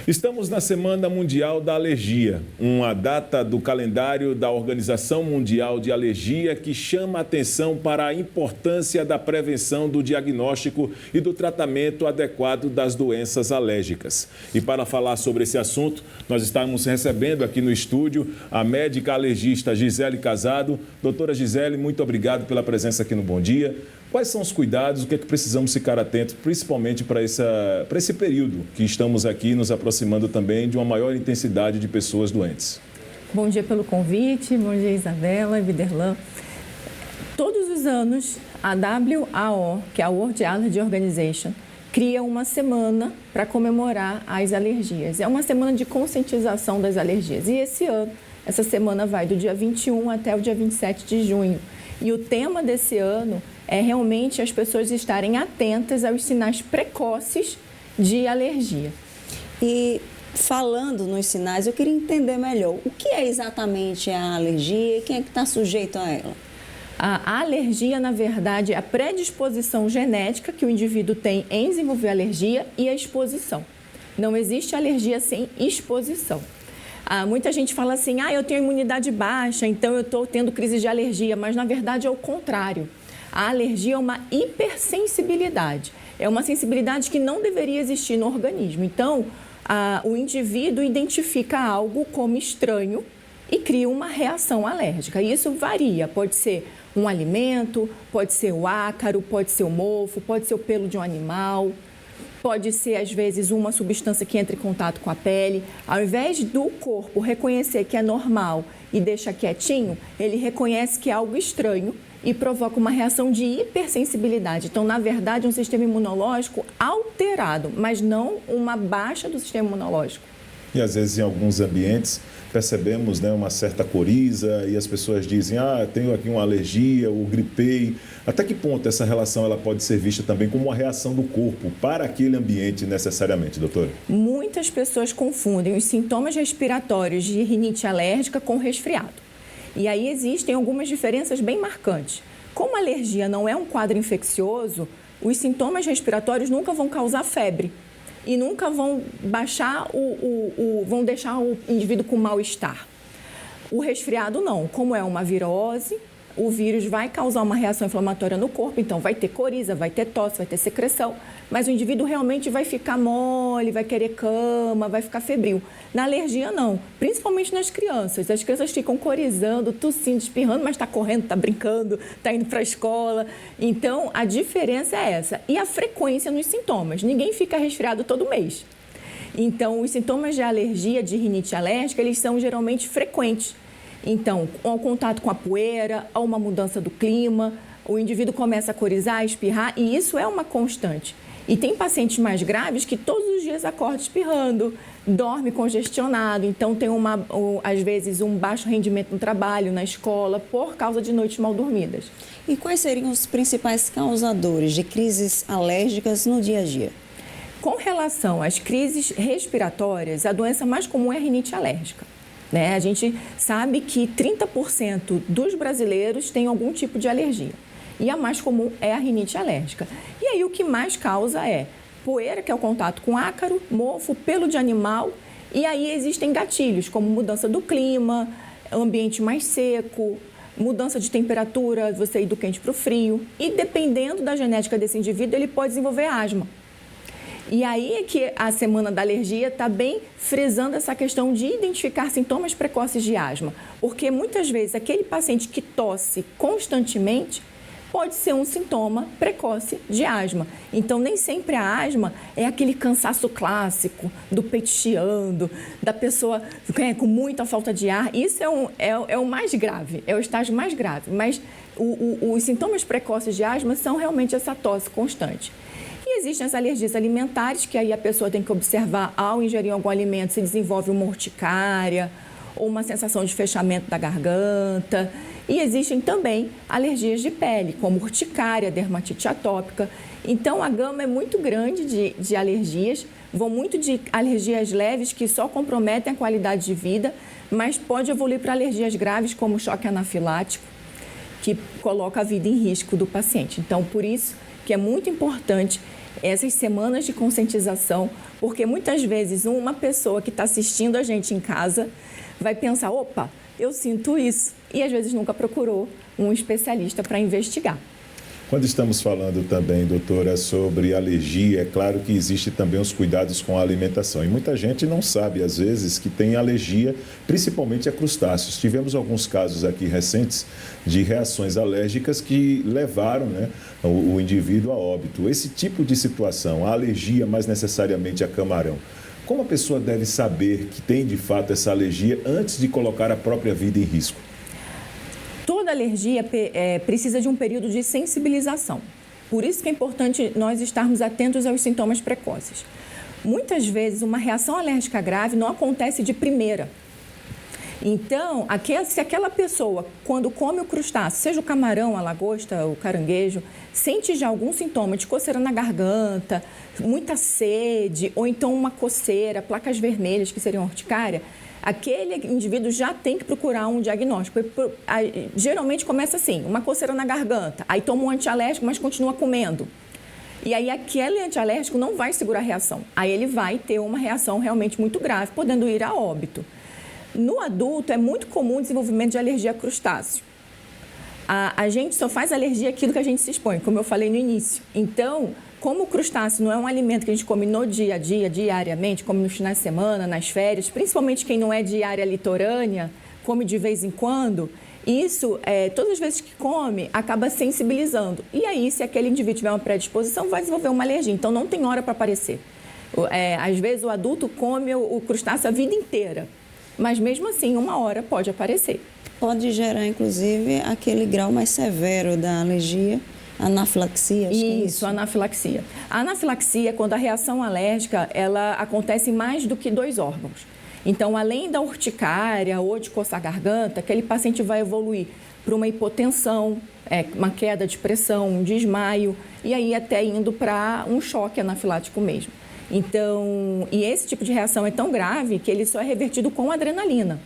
Estamos na Semana Mundial da Alergia, uma data do calendário da Organização Mundial de Alergia que chama a atenção para a importância da prevenção, do diagnóstico e do tratamento adequado das doenças alérgicas. E para falar sobre esse assunto, nós estamos recebendo aqui no estúdio a médica alergista Gisele Casado. Doutora Gisele, muito obrigado pela presença aqui no Bom Dia. Quais são os cuidados, o que é que precisamos ficar atentos, principalmente para esse período que estamos aqui nos aproximando também de uma maior intensidade de pessoas doentes? Bom dia pelo convite, bom dia Isabela e Viderlan. Todos os anos, a WHO, que é a World Allergy Organization, cria uma semana para comemorar as alergias. É uma semana de conscientização das alergias. E esse ano, essa semana vai do dia 21 até o dia 27 de junho. E o tema desse ano é realmente as pessoas estarem atentas aos sinais precoces de alergia. E falando nos sinais, eu queria entender melhor o que é exatamente a alergia e quem é que está sujeito a ela. A alergia, na verdade, é a predisposição genética que o indivíduo tem em desenvolver alergia e a exposição. Não existe alergia sem exposição. Muita gente fala assim, eu tenho imunidade baixa, então eu estou tendo crise de alergia, mas na verdade é o contrário. A alergia é uma hipersensibilidade, é uma sensibilidade que não deveria existir no organismo. Então, o indivíduo identifica algo como estranho e cria uma reação alérgica. Isso varia, pode ser um alimento, pode ser o ácaro, pode ser o mofo, pode ser o pelo de um animal. Pode ser, às vezes, uma substância que entra em contato com a pele. Ao invés do corpo reconhecer que é normal e deixa quietinho, ele reconhece que é algo estranho e provoca uma reação de hipersensibilidade. Então, na verdade, é um sistema imunológico alterado, mas não uma baixa do sistema imunológico. E, às vezes, em alguns ambientes, percebemos uma certa coriza e as pessoas dizem, tenho aqui uma alergia, ou gripei. Até que ponto essa relação ela pode ser vista também como uma reação do corpo para aquele ambiente necessariamente, doutora? Muitas pessoas confundem os sintomas respiratórios de rinite alérgica com resfriado. E aí existem algumas diferenças bem marcantes. Como a alergia não é um quadro infeccioso, os sintomas respiratórios nunca vão causar febre. E nunca vão vão deixar o indivíduo com mal-estar. O resfriado não, como é uma virose, o vírus vai causar uma reação inflamatória no corpo, então vai ter coriza, vai ter tosse, vai ter secreção, mas o indivíduo realmente vai ficar mole, vai querer cama, vai ficar febril. Na alergia não, principalmente nas crianças. As crianças ficam corizando, tossindo, espirrando, mas está correndo, está brincando, está indo para a escola. Então, a diferença é essa. E a frequência nos sintomas. Ninguém fica resfriado todo mês. Então, os sintomas de alergia, de rinite alérgica, eles são geralmente frequentes. Então, ao contato com a poeira, a uma mudança do clima, o indivíduo começa a corizar, a espirrar, e isso é uma constante. E tem pacientes mais graves que todos os dias acordam espirrando, dorme congestionado, então tem às vezes um baixo rendimento no trabalho, na escola, por causa de noites mal dormidas. E quais seriam os principais causadores de crises alérgicas no dia a dia? Com relação às crises respiratórias, a doença mais comum é a rinite alérgica. A gente sabe que 30% dos brasileiros têm algum tipo de alergia. E a mais comum é a rinite alérgica. E aí o que mais causa é poeira, que é o contato com ácaro, mofo, pelo de animal. E aí existem gatilhos, como mudança do clima, ambiente mais seco, mudança de temperatura, você ir do quente para o frio. E dependendo da genética desse indivíduo, ele pode desenvolver asma. E aí é que a Semana da Alergia está bem frisando essa questão de identificar sintomas precoces de asma. Porque muitas vezes aquele paciente que tosse constantemente pode ser um sintoma precoce de asma. Então, nem sempre a asma é aquele cansaço clássico do peito chiando, da pessoa com muita falta de ar. Isso é o mais grave, é o estágio mais grave. Mas os sintomas precoces de asma são realmente essa tosse constante. E existem as alergias alimentares, que aí a pessoa tem que observar ao ingerir algum alimento se desenvolve uma urticária ou uma sensação de fechamento da garganta. E existem também alergias de pele, como urticária, dermatite atópica. Então, a gama é muito grande de alergias, vão muito de alergias leves que só comprometem a qualidade de vida, mas pode evoluir para alergias graves, como choque anafilático, que coloca a vida em risco do paciente. Então, por isso que é muito importante essas semanas de conscientização, porque muitas vezes uma pessoa que está assistindo a gente em casa vai pensar, opa, eu sinto isso, e às vezes nunca procurou um especialista para investigar. Quando estamos falando também, doutora, sobre alergia, é claro que existe também os cuidados com a alimentação. E muita gente não sabe, às vezes, que tem alergia, principalmente a crustáceos. Tivemos alguns casos aqui recentes de reações alérgicas que levaram, né, o indivíduo a óbito. Esse tipo de situação, a alergia mais necessariamente a camarão, como a pessoa deve saber que tem de fato essa alergia antes de colocar a própria vida em risco? Toda alergia precisa de um período de sensibilização. Por isso que é importante nós estarmos atentos aos sintomas precoces. Muitas vezes, uma reação alérgica grave não acontece de primeira. Então, se aquela pessoa, quando come o crustáceo, seja o camarão, a lagosta, o caranguejo, sente já algum sintoma de coceira na garganta, muita sede, ou então uma coceira, placas vermelhas, que seriam urticária, aquele indivíduo já tem que procurar um diagnóstico. Geralmente começa assim, uma coceira na garganta, aí toma um antialérgico, mas continua comendo. E aí aquele antialérgico não vai segurar a reação. Aí ele vai ter uma reação realmente muito grave, podendo ir a óbito. No adulto, é muito comum o desenvolvimento de alergia a crustáceo. A gente só faz alergia àquilo que a gente se expõe, como eu falei no início. Então, como o crustáceo não é um alimento que a gente come no dia a dia, diariamente, come nos finais de semana, nas férias, principalmente quem não é de área litorânea, come de vez em quando, isso, todas as vezes que come, acaba sensibilizando. E aí, se aquele indivíduo tiver uma predisposição, vai desenvolver uma alergia. Então, não tem hora para aparecer. Às vezes, o adulto come o crustáceo a vida inteira, mas mesmo assim, uma hora pode aparecer. Pode gerar, inclusive, aquele grau mais severo da alergia, anafilaxia. Isso, anafilaxia. A anafilaxia é quando a reação alérgica ela acontece em mais do que 2 órgãos. Então, além da urticária ou de coçar a garganta, aquele paciente vai evoluir para uma hipotensão, uma queda de pressão, um desmaio, e aí até indo para um choque anafilático mesmo. Então, e esse tipo de reação é tão grave que ele só é revertido com adrenalina.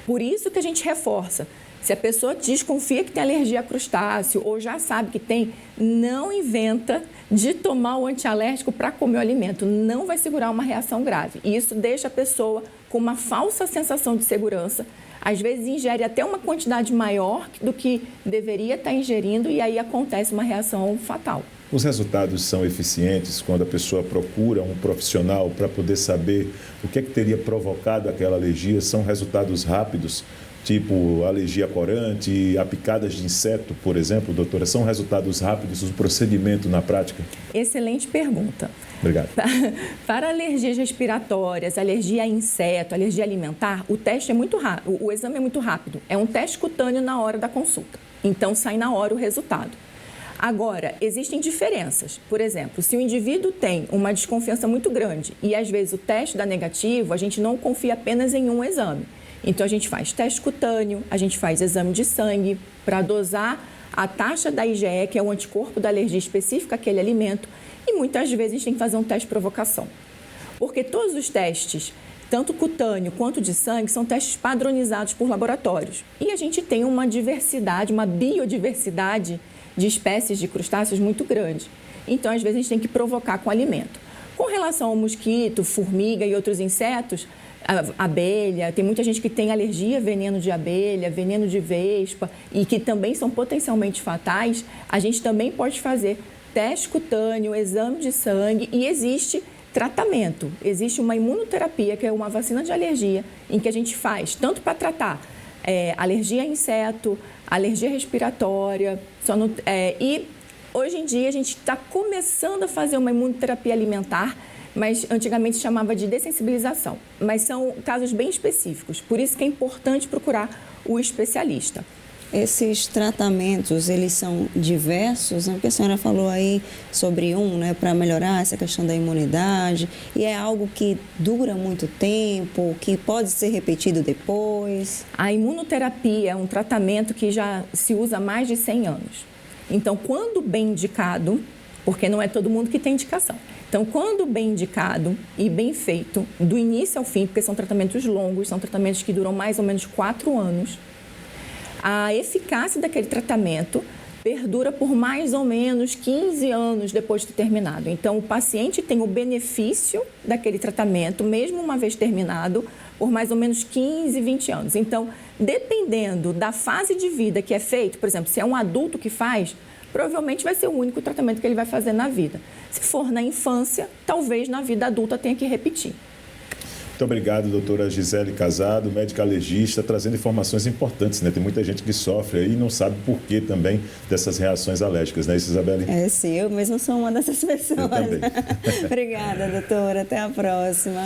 Por isso que a gente reforça. Se a pessoa desconfia que tem alergia a crustáceo ou já sabe que tem, não inventa de tomar o antialérgico para comer o alimento. Não vai segurar uma reação grave. E isso deixa a pessoa com uma falsa sensação de segurança. Às vezes ingere até uma quantidade maior do que deveria estar ingerindo e aí acontece uma reação fatal. Os resultados são eficientes quando a pessoa procura um profissional para poder saber o que é que teria provocado aquela alergia? São resultados rápidos, tipo alergia a corante, a picadas de inseto, por exemplo, doutora? São resultados rápidos do procedimento na prática? Excelente pergunta. Obrigado. Para alergias respiratórias, alergia a inseto, alergia alimentar, o teste é muito rápido, o exame é muito rápido. É um teste cutâneo na hora da consulta. Então, sai na hora o resultado. Agora, existem diferenças. Por exemplo, se o indivíduo tem uma desconfiança muito grande e às vezes o teste dá negativo, a gente não confia apenas em um exame. Então, a gente faz teste cutâneo, a gente faz exame de sangue para dosar a taxa da IgE, que é o anticorpo da alergia específica àquele alimento, e muitas vezes a gente tem que fazer um teste de provocação. Porque todos os testes, tanto cutâneo quanto de sangue, são testes padronizados por laboratórios. E a gente tem uma diversidade, uma biodiversidade de espécies de crustáceos muito grande. Então, às vezes, a gente tem que provocar com alimento. Com relação ao mosquito, formiga e outros insetos, abelha, tem muita gente que tem alergia a veneno de abelha, veneno de vespa e que também são potencialmente fatais, a gente também pode fazer teste cutâneo, exame de sangue e existe tratamento. Existe uma imunoterapia, que é uma vacina de alergia, em que a gente faz tanto para tratar alergia a inseto, alergia respiratória, e hoje em dia a gente está começando a fazer uma imunoterapia alimentar, mas antigamente chamava de dessensibilização. Mas são casos bem específicos, por isso que é importante procurar o especialista. Esses tratamentos, eles são diversos, né? Porque a senhora falou aí sobre né, para melhorar essa questão da imunidade, e é algo que dura muito tempo, que pode ser repetido depois. A imunoterapia é um tratamento que já se usa há mais de 100 anos. Então, quando bem indicado, porque não é todo mundo que tem indicação. Então, quando bem indicado e bem feito, do início ao fim, porque são tratamentos longos, são tratamentos que duram mais ou menos 4 anos, a eficácia daquele tratamento perdura por mais ou menos 15 anos depois de ter terminado. Então, o paciente tem o benefício daquele tratamento, mesmo uma vez terminado, por mais ou menos 15, 20 anos. Então, dependendo da fase de vida que é feito, por exemplo, se é um adulto que faz, provavelmente vai ser o único tratamento que ele vai fazer na vida. Se for na infância, talvez na vida adulta tenha que repetir. Muito obrigado, doutora Gisele Casado, médica alergista, trazendo informações importantes, né? Tem muita gente que sofre aí e não sabe por que também dessas reações alérgicas, não é isso, Isabelle? Sim, eu mesmo sou uma dessas pessoas. Eu também. Obrigada, doutora. Até a próxima.